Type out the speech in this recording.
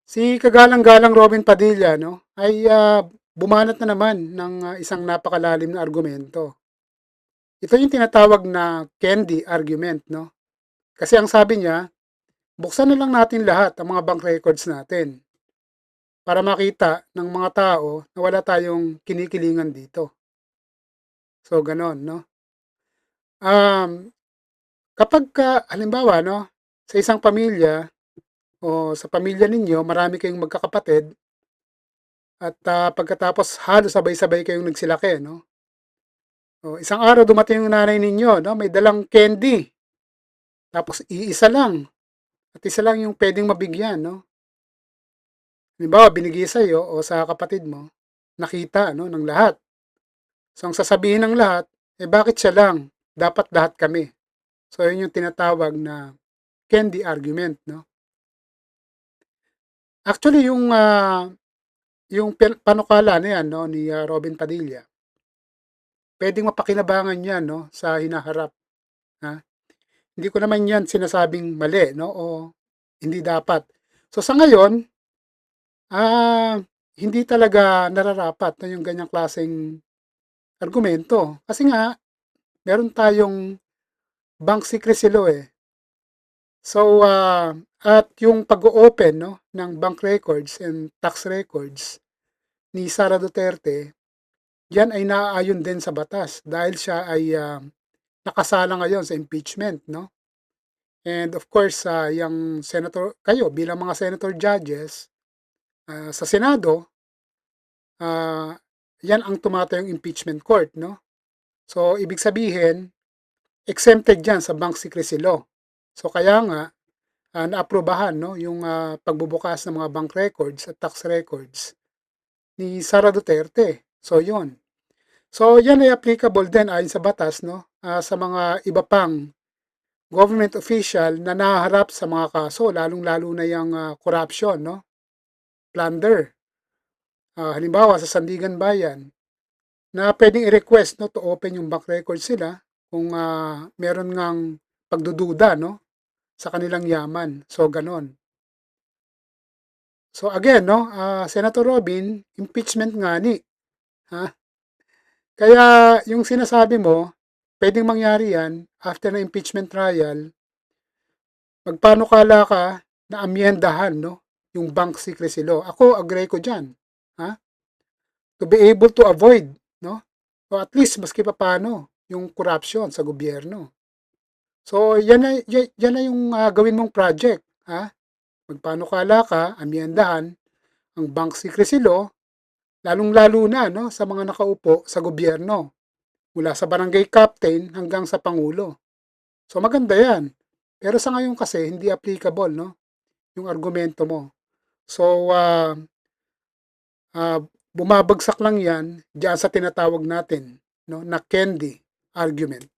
Si kagalang-galang Robin Padilla 'no, ay, bumanat na naman ng, isang napakalalim na argumento. Ito yung tinatawag na candy argument 'no. Kasi ang sabi niya, buksan na lang natin lahat ang mga bank records natin para makita ng mga tao na wala tayong kinikilingan dito. So gano'n 'no. Um, Kapagka halimbawa 'no, sa isang pamilya o sa pamilya ninyo marami kayong magkakapatid at, pagkatapos halos sabay-sabay kayong nagsilaki 'no. Oh, isang araw dumating yung nanay ninyo 'no, may dalang candy, tapos iisa lang at isa lang yung puwedeng mabigyan 'no. Halimbawa binigay sa'yo o sa kapatid mo, nakita 'no ng lahat. So ang sasabihin ng lahat, "Eh, bakit siya lang? Dapat lahat kami." So yun yung tinatawag na candy argument 'no. Actually yung panukala na yan 'no ni, Robin Padilla, puwedeng mapakinabangan yan 'no sa hinaharap, ha. Hindi ko naman yan sinasabing mali 'no o hindi dapat. So sa ngayon, ah, hindi talaga nararapat na yung ganyang klaseng argumento. Kasi nga meron tayong bank secrecy law, eh. So, at yung pag-o-open 'no ng bank records and tax records ni Sara Duterte, yan ay naaayon din sa batas dahil siya ay, nakasala ngayon sa impeachment 'no. And of course, yang senator kayo bilang mga senator judges, sa Senado, ah, yan ang tumatayong impeachment court 'no. So, ibig sabihin, exempted yan sa bank secrecy law. So, kaya nga, naaprubahan 'no yung, pagbubukas ng mga bank records at tax records ni Sara Duterte. So, yun. So, yan ay applicable din ayon sa batas 'no, sa mga iba pang government official na nahaharap sa mga kaso lalong-lalo na yung, corruption 'no, plunder. Halimbawa sa Sandigan Bayan na puwedeng i-request 'no to open yung bank records nila kung, meron ngang pagdududa 'no sa kanilang yaman. So, gano'n. So, again 'no, Senator Robin, impeachment nga ni, ha. Kaya yung sinasabi mo, puwedeng mangyari yan after ng impeachment trial, magpanukala ka na amyendahan 'no, yung bank secrecy law. Ako agree ko diyan, ha, to be able to avoid 'no, o at least maski papaano yung corruption sa gobyerno. So yan na yung, gawin mong project, ha. Magpanukala ka, amyendahan ang bank secrecy law, lalong-lalo na 'no, sa mga nakaupo sa gobyerno, mula sa barangay captain hanggang sa pangulo. So maganda 'yan. Pero sa ngayon kasi hindi applicable 'no, yung argumento mo. So, ah, bumabagsak lang 'yan diyan sa tinatawag natin 'no, na candy argument.